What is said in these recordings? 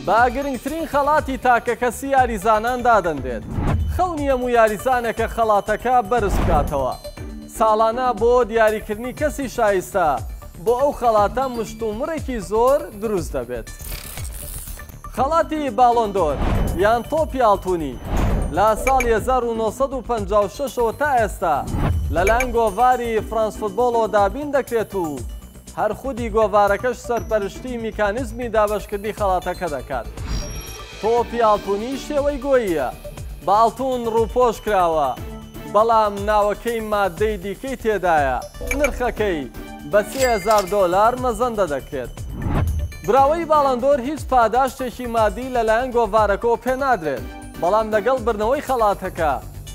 با گرنگترین خەڵاتی تاکەکەسی یاریزانان دادەنرێت. خەونی هەموو یاریزانێکە خەڵاتەکە بەرز بکاتەوە. ساڵانە بۆ دیاریکردنی کەسی شایستە بۆ ئەو خەڵاتە مشتومڕێکی زۆر دروست دەبێت. خەڵاتی باڵۆندۆر یان تۆپی ئاڵتوونی لە ساڵی 1956ەوە تا ئێستا لەلایەن گۆڤاری فرانس فوتبۆڵەوە دابین دەکرێت و هەر خودی گۆڤارەکەش سەرپەرشتی میکانیزمی دابەشکردی خەڵاتەکە دەکات. تۆپی ئاڵتوونی شێوەی گۆییە، باڵتون ڕووپۆش کراوە، بەڵام ناوەکەی مادەی دیکەی تێدایە، نرخەکەی بە $3000 مەزەندە دەکرێت. براوەی باڵندۆر هیچ پاداشتێکی مادی لەلایەن گۆڤارەکەەوە پێ نادرێت، بەڵام لەگەڵ بردنەوەی خەڵاتەکە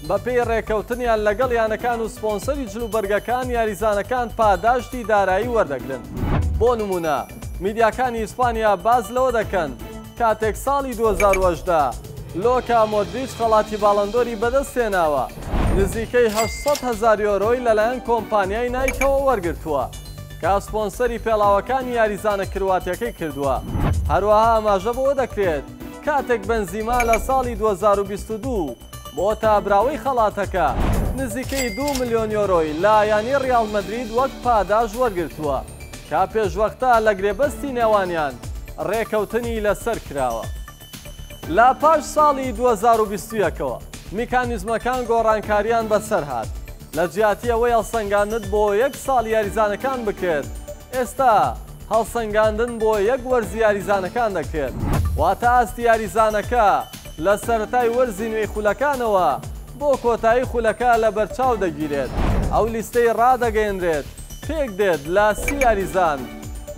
بە پێی ڕێکەوتنیان لەگەڵ یانەکان و سپۆنسەری جلوبەرگەکان یاریزانەکان پاداشتی دارایی وەردەگرن. بۆ نمونە میدیاکانی ئیسپانیا باز لەوە دەکەن کاتێک ساڵی 2018 لۆکا مۆدریچ خەڵاتی باڵندۆری بەدەستێناوە نزیکەی 800,000 یۆرۆی لەلایەن کۆمپانیای نایکەوە وەرگرتووە کە سپۆنسەری پێڵاوەکانی یاریزانە کرواتیەکەی کردووە. هەروەها ئاماژە بەوە دەکرێت کاتێک بنزیما لە ساڵی 2022 بۆ تابراوەی خەڵاتەکە نزیکەی 2 ملیۆن یۆرۆی لایەنی ڕیال مەدرید وەک پاداش وەرگرتووە کا پێشوەختە لە گرێبەستی نێوانیان ڕێکەوتنی لەسەر کراوە. لە پاش ساڵی 2021ەوە میکانیزمەکان گۆڕانکاریان بەسەر هات لە جیاتی ئەوەی هەڵسەنگاندن بۆ 1 ساڵ یاریزانەکان بکرێت. ئێستا هەڵسەنگاندن بۆ 1 وەرزی یاریزانەکان دەکرێت، واتە ئاستی یاریزانەکە لە سەرەتای وەرزی نوێی خولەکانەوە بۆ کۆتایی خولەکە لە بەرچاو دەگیرێت. ئەو لیستەی ڕادەگەیەنرێت پێک دێت لە 30 یاریزان،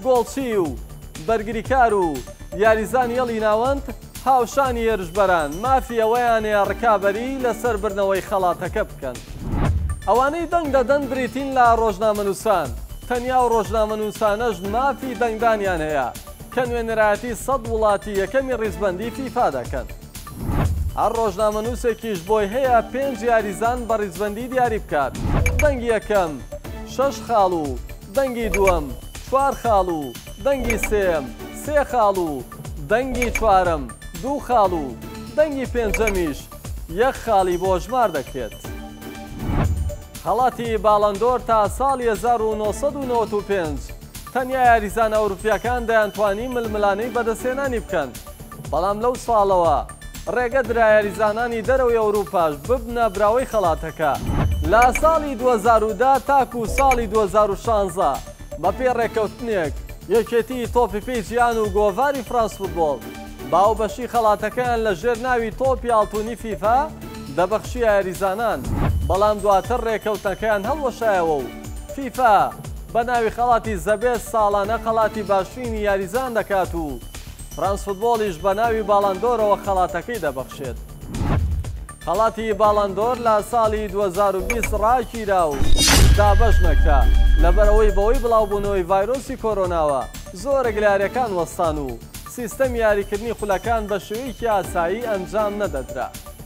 گۆڵچی و بەرگریکار و یاریزان یەڵی ناوەند هاوشانی هێرشبەران مافی ئەوەیانەیە ڕکابەری لەسەر برنەوەی خەڵاتەکە بکەن. ئەوانەی دەنگ دەدەن بریتین لە ڕۆژنامەنووسان، تەنیا و ڕۆژنامەنووسانەش مافی دەنگدانیان هەیە کە نوێنەرایەتی 100 وڵاتی یەکەمی ڕیزبەندی فیفا دەکەن. هەر ڕۆژنامەنووسێکیش بۆی هەیە 5 یاریزان بە ڕیزبەندی دیاری بکات. دەنگی یەکەم 6 خاڵ و دەنگی دووەم 4 خاڵ و دەنگی سێم 3 خاڵ و دەنگی چوارم 2 خاڵ و دەنگی پێنجەمیش 1 خاڵی بۆ ژمار دەکرێت. خەڵاتی باڵندۆر تا ساڵی 1995 تەنیا یاریزانە ئەوروپیەکان دەیانتوانی ململانەی بەدەستێنانی بکەن، بەڵام لەو ساڵەوە ڕێگە درا یاریزانانی دەرەوەی ئەوروپاش ببنە براوەی خەڵاتەکە. لە ساڵی 2010 تاکو ساڵی 2016 بە پێ ڕێکەوتنێک یەکێتی تۆپی پێی جیان و گۆڤاری فرانس فوتبۆڵ باو بەشی خەڵاتەکەیان لە ژێر ناوی تۆپی ئاڵتوونی فیفا دەبەخشی یاریزانان، بەڵام دواتر ڕێکەوتنەکەیان هەڵوەشایەوە و فیفا بە ناوی خەڵاتی زەبێت ساڵانە خەڵاتی باشترینی یاریزان دەکات و فرانس فوتبۆڵیش بە ناوی باڵندۆرەوە خەڵاتەکەی دەبەخشێت. خەڵاتی باڵندۆر لە ساڵی 2020 ڕاگیرا و دابەش نەکرا لەبەرەوەی بەوەی بڵاوبوونەوەی ڤایرۆسی کۆرۆناوە زۆرە گلارەکان وەستان و سیستەمی یاریکردنی خولەکان بە شێوەیەکی ئاسایی ئەنجام نەدەدرا.